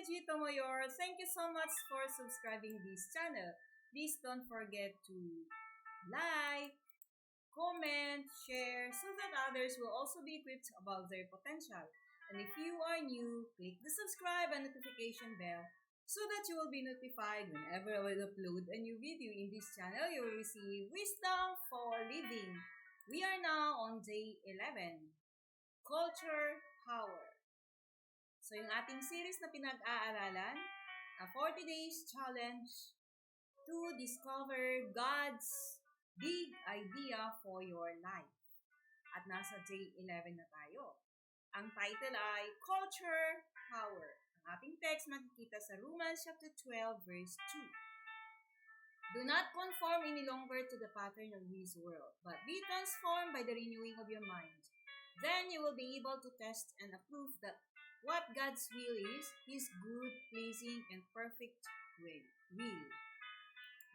G. Tomoyor. Thank you so much for subscribing this channel. Please don't forget to like, comment, share, so that others will also be equipped about their potential. And if you are new, click the subscribe and notification bell so that you will be notified whenever I will upload a new video in this channel. You will receive wisdom for living. We are now on day 11, Culture Power. So yung ating series na pinag-aaralan, a 40 days challenge to discover God's big idea for your life. At nasa day 11 na tayo. Ang title ay Culture Power. Ang ating text makikita sa Romans chapter 12 verse 2. Do not conform any longer to the pattern of this world, but be transformed by the renewing of your mind. Then you will be able to test and approve that what God's will is, His good, pleasing, and perfect will.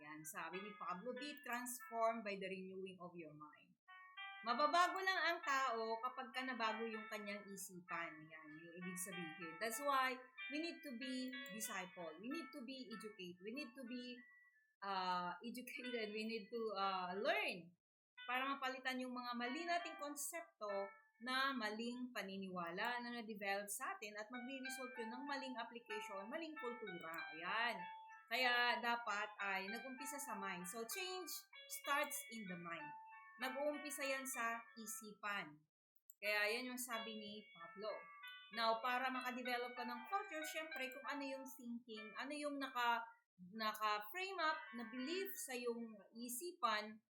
Yan, sabi ni Pablo, be transformed by the renewing of your mind. Mababago lang ang tao kapag ka nabago yung kanyang isipan. Yan, yung ibig sabihin. That's why we need to be disciple. We need to be educated. We need to be educated. We need to learn para mapalitan yung mga mali nating konsepto na maling paniniwala na na-develop sa atin at magre-result yun ng maling application, maling kultura. Ayan. Kaya dapat ay nag-umpisa sa mind. So, change starts in the mind. Nag-uumpisa yan sa isipan. Kaya yan yung sabi ni Pablo. Now, para makadevelop ka ng culture, syempre kung ano yung thinking, ano yung naka-frame up na belief sa yung isipan,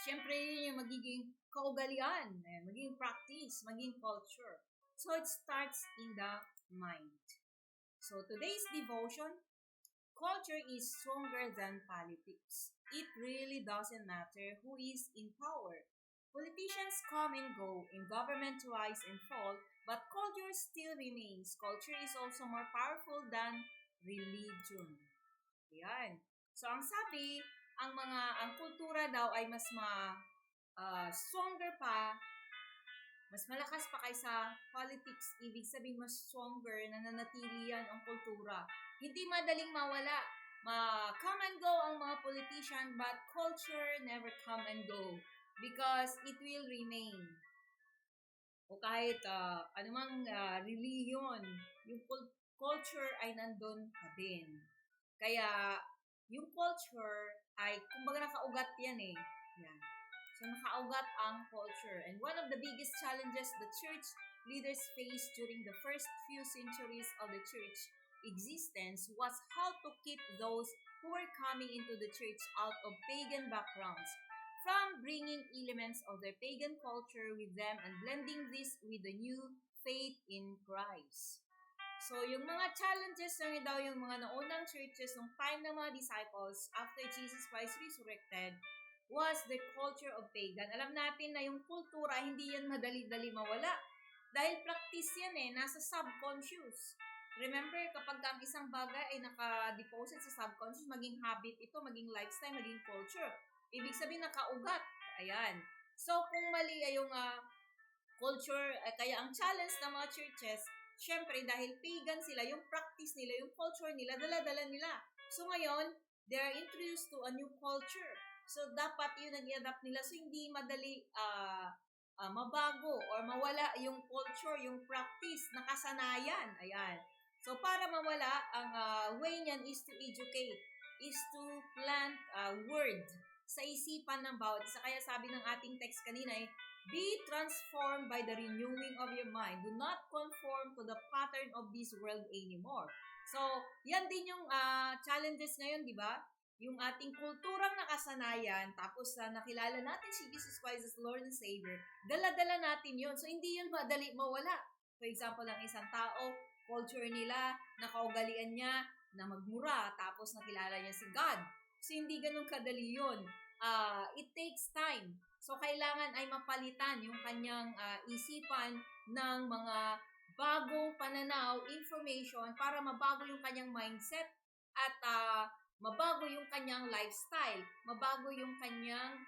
syempre yun yung magiging kaugalian, maging practice, maging culture. So, it starts in the mind. So, today's devotion, culture is stronger than politics. It really doesn't matter who is in power. Politicians come and go, and government rise and fall, but culture still remains. Culture is also more powerful than religion. Ayan. So, ang sabi, ang kultura daw ay mas stronger pa, mas malakas pa kaysa politics. Ibig sabihin, mas stronger, nananatili yan ang kultura. Hindi madaling mawala. Come and go ang mga politician, but culture never come and go because it will remain. O kahit anumang religion, yung culture ay nandun pa din. Kaya, yung culture ay, kumbaga nakaugat yan eh. Yan. So, nakaugat ang culture. And one of the biggest challenges the church leaders faced during the first few centuries of the church existence was how to keep those who were coming into the church out of pagan backgrounds from bringing elements of their pagan culture with them and blending this with the new faith in Christ. So, yung mga challenges na daw yung mga naunang churches nung time ng mga disciples after Jesus Christ resurrected was the culture of pagan. Alam natin na yung kultura, hindi yan madali-dali mawala. Dahil practice yan nasa subconscious. Remember, kapag ang isang bagay ay naka-deposit sa subconscious, maging habit ito, maging lifestyle, maging culture. Ibig sabihin, nakaugat. Ayan. So, kung mali ay yung culture, kaya ang challenge ng mga churches, syempre, dahil pagan sila, yung practice nila, yung culture nila, dala-dala nila. So, ngayon, they are introduced to a new culture. So, dapat yun ang i-adapt nila. So, hindi madali mabago or mawala yung culture, yung practice, nakasanayan. Ayan. So, para mawala, ang way niyan is to educate, is to plant word sa isipan ng bawat isa. Kaya sabi ng ating text kanina be transformed by the renewing of your mind. Do not conform to the pattern of this world anymore. So, yan din yung challenges ngayon, di ba? Yung ating kulturang nakasanayan, tapos nakilala natin si Jesus Christ as Lord and Savior, dala-dala natin yun. So, hindi yun madali mawala. For example, ang isang tao, culture nila, nakaugalian niya na magmura, tapos nakilala niya si God. So, hindi ganun kadali yun. It takes time. So, kailangan ay mapalitan yung kanyang isipan ng mga bagong pananaw, information, para mabago yung kanyang mindset at mabago yung kanyang lifestyle, mabago yung kanyang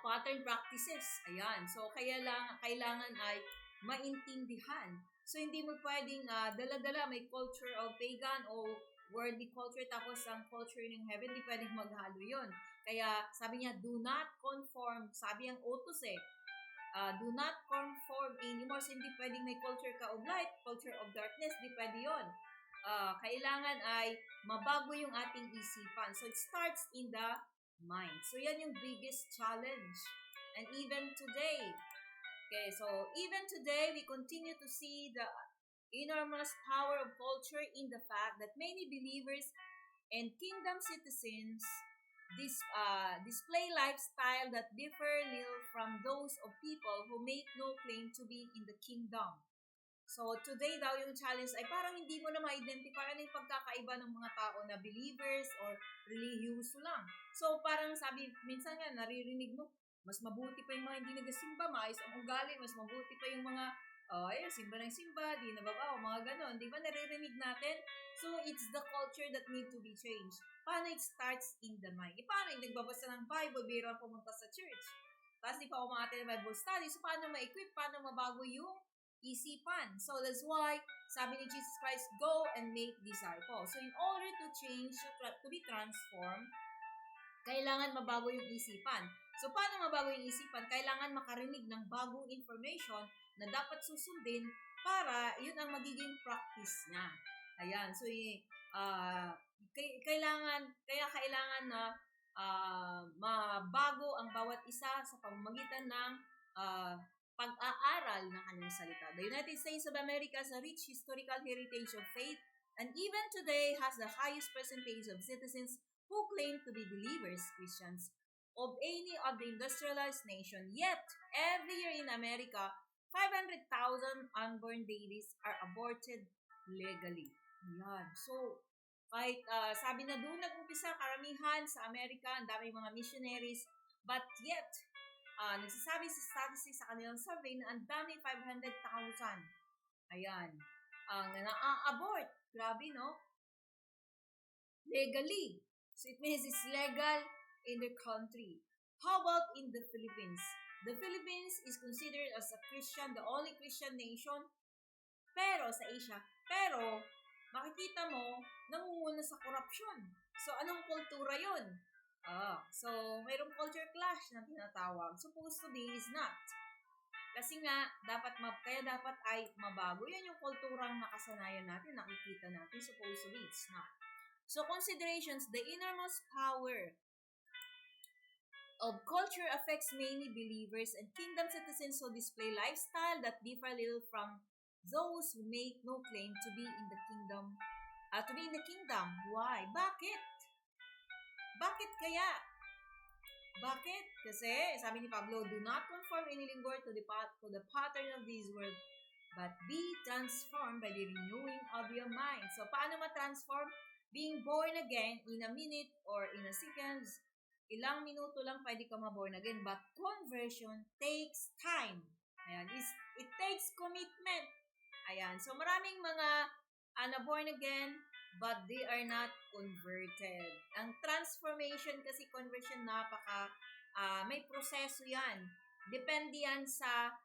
pattern practices. Ayan. So, kailangan ay maintindihan So, hindi mo pwedeng dala-dala, may culture of pagan o worldly culture, tapos ang culture ng heaven, di pwedeng maghalo yun. Kaya, sabi niya, do not conform. Sabi ang utos do not conform anymore. So, hindi pwedeng may culture ka of light, culture of darkness, di pwede yun. Kailangan ay mabago yung ating isipan. So, it starts in the mind. So, yan yung biggest challenge. And even today, okay, so even today, we continue to see the enormous power of culture in the fact that many believers and kingdom citizens display lifestyle that differ little from those of people who make no claim to be in the kingdom. So, today daw yung challenge ay parang hindi mo na ma-identify ano yung pagkakaiba ng mga tao na believers or religious lang. So, parang sabi, minsan nga, naririnig mo, mas mabuti pa yung mga hindi nagasimba, maayos ang ugali, mas mabuti pa yung mga, simba ng simba, di nababaw, mga ganon. Di ba naririnig natin? So, it's the culture that need to be changed. Paano it starts in the mind? Paano yung nagbabasa ng Bible, biro pumunta sa church? Tapos di pa umakati ng Bible study. So, paano ma-equip? Paano mabago yung isipan? So, that's why, sabi ni Jesus Christ, go and make disciples. So, in order to change, to be transformed, kailangan mabago yung isipan. So, paano mabago yung isipan? Kailangan makarinig ng bagong information na dapat susundin para yun ang magiging practice niya. Ayan. So, kailangan na mabago ang bawat isa sa pamamagitan ng pag-aaral ng kanyang salita. The United States of America has a rich historical heritage of faith and even today has the highest percentage of citizens who claim to be believers, Christians, of any of the industrialized nation. Yet, every year in America, 500,000 unborn babies are aborted legally. Yan. So, kahit sabi na doon nag-umpisa karamihan sa Amerika, ang dami mga missionaries, but yet, nagsasabi sa statistics sa kanilang survey na ang dami 500,000. Ayan. Ang na-abort. Grabe, no? Legally. So, it means it's legal in their country. How about in the Philippines? The Philippines is considered as a Christian, the only Christian nation, pero sa Asia. Pero, makikita mo, nangunguna sa korupsyon. So, anong kultura yun? So, mayroong culture clash na tinatawag. Supposed to be is not. Kasi nga, kaya dapat ay mabago. Yan yung kulturang nakasanayan natin, nakikita natin. Supposed to be, it's not. So, considerations, the innermost power of culture affects many believers and kingdom citizens who display lifestyle that differ little from those who make no claim to be in the kingdom. Why? Bakit? Bakit kaya? Bakit? Kasi, sabi ni Pablo, do not conform any longer to the pattern of this world, but be transformed by the renewing of your mind. So, paano ma-transform? Being born again in a minute or in a seconds, ilang minuto lang pwede ka ma-born again, but conversion takes time. Ayan, it takes commitment. Ayan, so maraming mga na-born again, but they are not converted. Ang transformation kasi conversion may proseso yan. Depende yan sa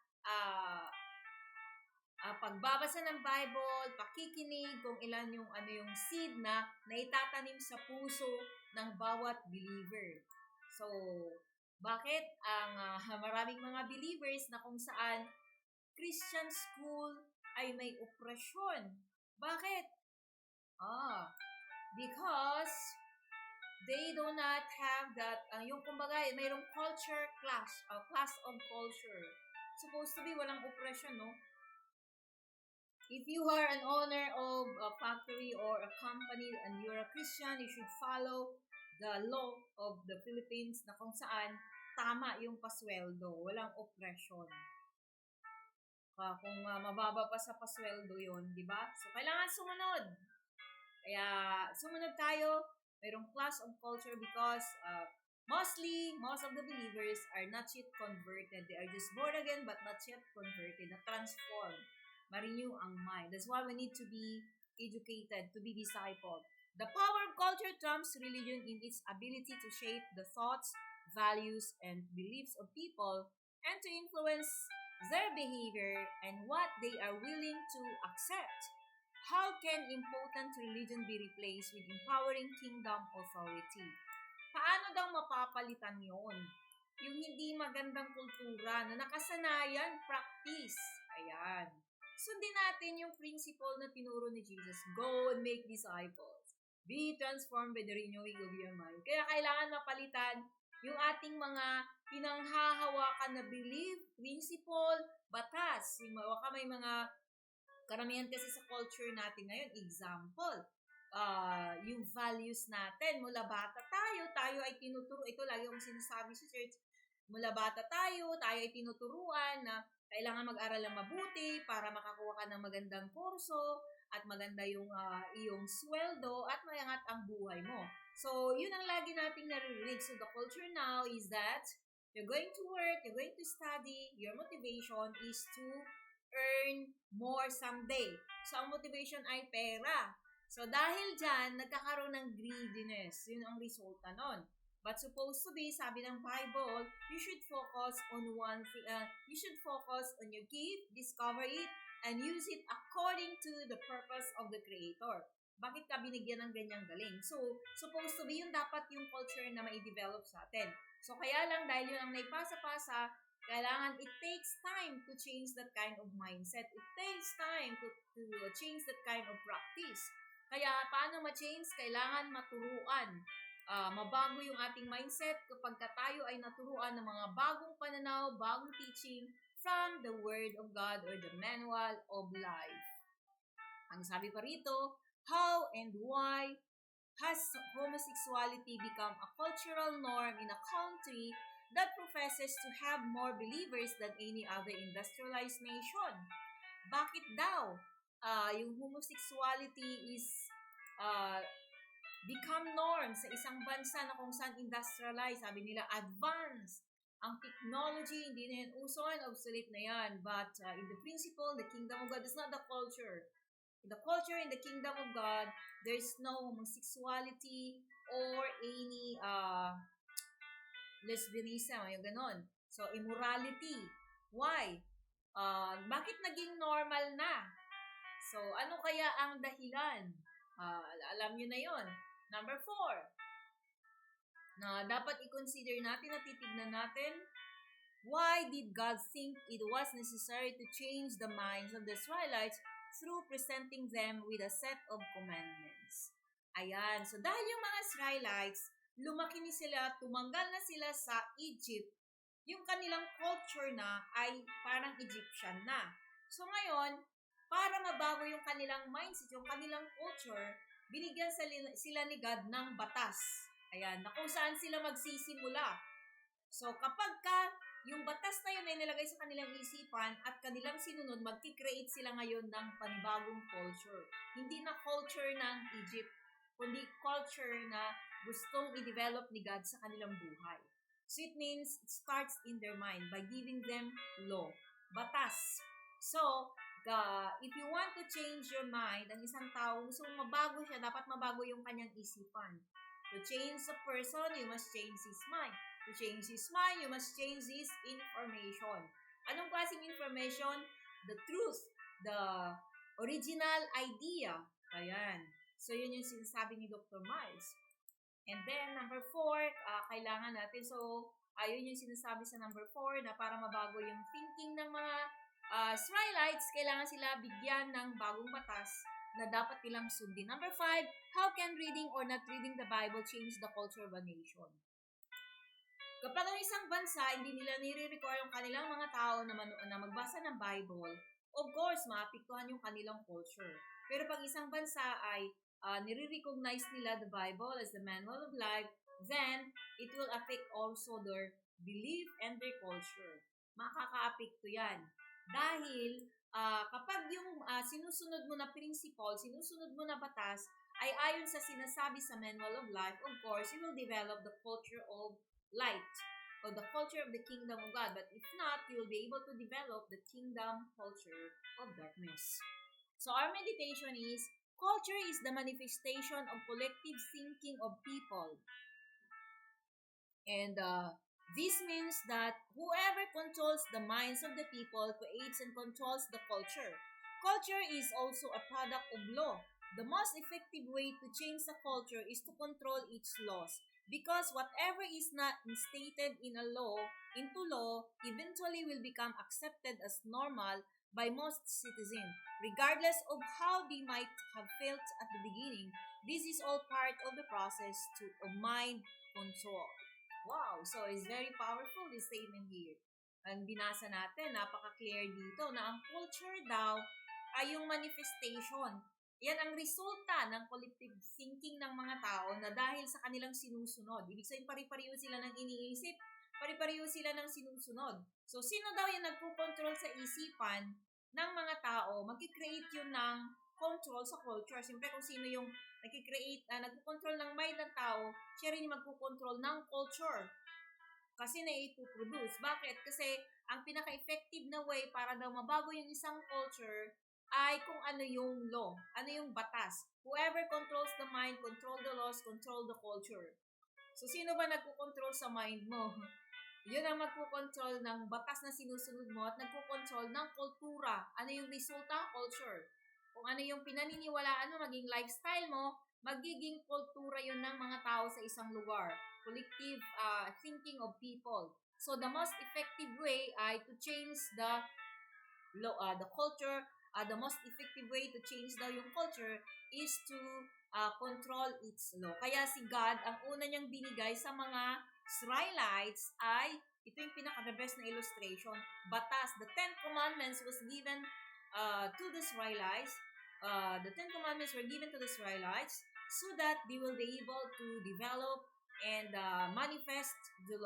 pagbabasa ng Bible, pakikinig, kung ilan yung yung seed na naitatanim sa puso ng bawat believer. So, bakit ang maraming mga believers na kung saan Christian school ay may opresyon? Bakit? Because they do not have that, yung kumbaga, mayroong culture clash, class of culture. Supposed to be walang opresyon, no? If you are an owner of a factory or a company and you're a Christian, you should follow the law of the Philippines na kung saan tama yung pasweldo, walang oppression. Kung mababa pa sa pasweldo yun, di ba? So, kailangan sumunod. Kaya, sumunod tayo. Mayroong class of culture because most of the believers are not yet converted. They are just born again but not yet converted, na transformed. Ma-renew ang mind. That's why we need to be educated, to be discipled. The power of culture trumps religion in its ability to shape the thoughts, values, and beliefs of people and to influence their behavior, and what they are willing to accept. How can impotent religion be replaced with empowering kingdom authority? Paano daw mapapalitan yon? Yung hindi magandang kultura na nakasanayan, practice. Ayan. Sundin natin yung principle na tinuro ni Jesus. Go and make disciples. Be transformed by the renewing of your mind. Kaya kailangan mapalitan yung ating mga pinanghahawakan na belief, principle, batas. Yung baka may mga karamihan kasi sa culture natin ngayon, example, yung values natin, mula bata tayo ay tinuturo, ito lagi akong sinasabi sa church, mula bata tayo ay tinuturuan na kailangan mag-aral ng mabuti para makakuha ka ng magandang kurso at maganda yung iyong sweldo at mayangat ang buhay mo. So, yun ang lagi nating naririnig. So, the culture now is that you're going to work, you're going to study, your motivation is to earn more someday. So, ang motivation ay pera. So, dahil dyan, nagkakaroon ng greediness. Yun ang resulta nun. But supposed to be, sabi ng Bible, you should focus on you should focus on your gift, discover it, and use it according to the purpose of the Creator. Bakit ka binigyan ng ganyang galing? So, supposed to be yun dapat yung culture na mai-develop sa atin. So, kaya lang dahil yun ang naipasa-pasa, kailangan it takes time to change that kind of mindset. It takes time to change that kind of practice. Kaya, paano ma-change? Kailangan maturuan. Mabago yung ating mindset kapag tayo ay naturuan ng mga bagong pananaw, bagong teaching from the Word of God or the Manual of Life. Ang sabi pa rito, how and why has homosexuality become a cultural norm in a country that professes to have more believers than any other industrialized nation? Bakit daw yung homosexuality is become norm sa isang bansa na kung saan industrialized, sabi nila advanced ang technology, hindi na yan uso, obsolete na yan. But in the principle, the kingdom of God is not the culture. In the culture, in the kingdom of God, there is no homosexuality or any lesbianism, yung ganon. So, immorality. Why? Bakit naging normal na? So, ano kaya ang dahilan? Alam nyo na yon. Number 4, na dapat i-consider natin at titignan natin, why did God think it was necessary to change the minds of the Israelites through presenting them with a set of commandments? Ayan. So, dahil yung mga Israelites, lumaki ni sila, tumanggal na sila sa Egypt, yung kanilang culture na ay parang Egyptian na. So, ngayon, para mabago yung kanilang mindset, yung kanilang culture, binigyan sila ni God ng batas. Ayan, na kung saan sila magsisimula. So, kapag yung batas na yun ay nilagay sa kanilang isipan at kanilang sinunod, magki-create sila ngayon ng panibagong culture. Hindi na culture ng Egypt, kundi culture na gustong i-develop ni God sa kanilang buhay. So, it means it starts in their mind by giving them law, batas. So, if you want to change your mind, ang isang tao, gusto mabago siya, dapat mabago yung kanyang isipan. To change a person, you must change his mind. To change his mind, you must change his information. Anong klaseng information? The truth, the original idea. Ayan. So, yun yung sinasabi ni Dr. Miles. And then, number 4, kailangan natin. So, ayun yung sinasabi sa number 4 na para mabago yung thinking ng mga Israelites, kailangan sila bigyan ng bagong batas na dapat nilang sundin. Number 5, how can reading or not reading the Bible change the culture of a nation? Kapag ang isang bansa, hindi nila nire-require yung kanilang mga tao na magbasa ng Bible, of course, maapektuhan yung kanilang culture. Pero pag isang bansa ay nire-recognize nila the Bible as the manual of life, then it will affect also their belief and their culture. Makaka-apekto yan. Dahil kapag yung sinusunod mo na principle, sinusunod mo na batas, ay ayon sa sinasabi sa Manual of Life, of course, you will develop the culture of light or the culture of the kingdom of God. But if not, you will be able to develop the kingdom culture of darkness. So our meditation is, culture is the manifestation of collective thinking of people. And This means that whoever controls the minds of the people creates and controls the culture. Culture is also a product of law. The most effective way to change the culture is to control its laws. Because whatever is not instated in a law into law eventually will become accepted as normal by most citizens, regardless of how they might have felt at the beginning. This is all part of the process of mind control. Wow, so it's very powerful this statement here. Ang binasa natin, napaka-clear dito na ang culture daw ay yung manifestation. Yan ang resulta ng collective thinking ng mga tao na dahil sa kanilang sinusunod. Ibig sabihin, pari-pariho sila ng iniisip, pari-pariho sila ng sinusunod. So, sino daw yung nagpo-control sa isipan ng mga tao? Mag-create yun ng control sa culture. Siyempre, kung sino yung nagpo-control ng mind ng tao, siya rin yung magpo-control ng culture. Kasi na-ipoproduce. Bakit? Kasi ang pinaka-effective na way para daw mabago yung isang culture ay kung ano yung law, ano yung batas. Whoever controls the mind, control the laws, control the culture. So, sino ba nagko-control sa mind mo? Yun ang magko-control ng batas na sinusunod mo at nagko-control ng kultura. Ano yung resulta? Culture. Kung ano yung pinaniniwalaan mo, maging lifestyle mo, magiging kultura yun ng mga tao sa isang lugar. Collective thinking of people. So, the most effective way ay to change the culture. The most effective way to change daw yung culture is to control its law. Kaya si God, ang una niyang binigay sa mga Israelites ay, ito yung pinaka-the best na illustration, batas. The Ten Commandments was given to the Israelites. The Ten Commandments were given to the Israelites so that they will be able to develop and manifest the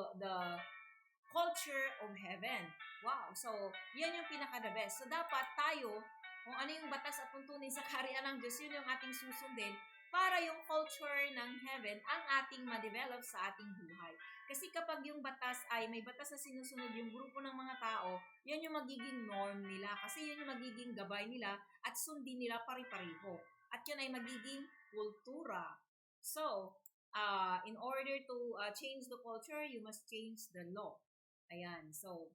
culture of heaven. Wow! So, yan yung pinaka-the best. So, dapat tayo, kung ano yung batas at tuntunin sa kaharian ng Diyos, yun yung ating susundin para yung culture ng heaven ang ating ma-develop sa ating buhay. Kasi kapag yung batas ay may batas na sinusunod yung grupo ng mga tao, yan yung magiging norm nila. Kasi yun yung magiging gabay nila at sundin nila pari-pariho. At yun ay magiging kultura. So, in order to change the culture, you must change the law. Ayan. So,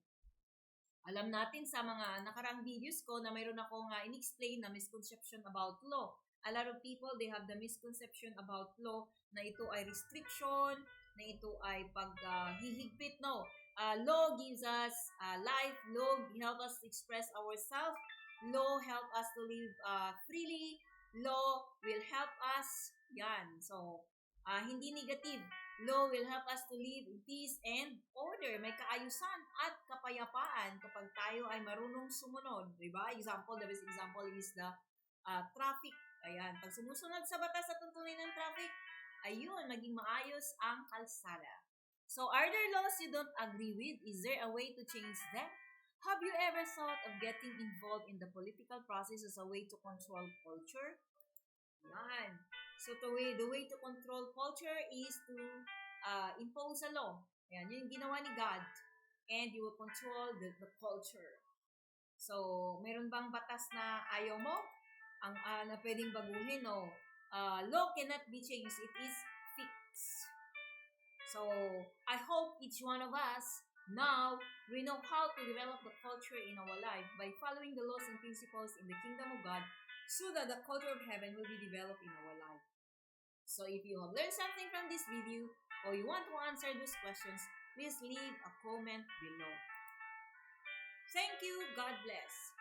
alam natin sa mga nakarang videos ko na mayroon akong in-explain na misconception about law. A lot of people, they have the misconception about law na ito ay restriction, na ito ay paghihigpit. No. Law gives us life. Law help us to express ourselves. Law help us to live freely. Law will help us. Yan. So, hindi negative. Law will help us to live in peace and order. May kaayusan at kapayapaan kapag tayo ay marunong sumunod. Diba? The best example is the traffic. Ayan. Pag sumusunod sa batas at tuntunin ng traffic, ayun, maging maayos ang kalsada. So, are there laws you don't agree with? Is there a way to change them? Have you ever thought of getting involved in the political process as a way to control culture? Yan. So, the way to control culture is to impose a law. Yan, yung ginawa ni God. And you will control the culture. So, meron bang batas na ayaw mo? Na pwedeng baguhin? No. Law cannot be changed. It is fixed. So, I hope each one of us now we know how to develop the culture in our life by following the laws and principles in the kingdom of God so that the culture of heaven will be developed in our life. So if you have learned something from this video or you want to answer those questions, please leave a comment below. Thank you. God bless.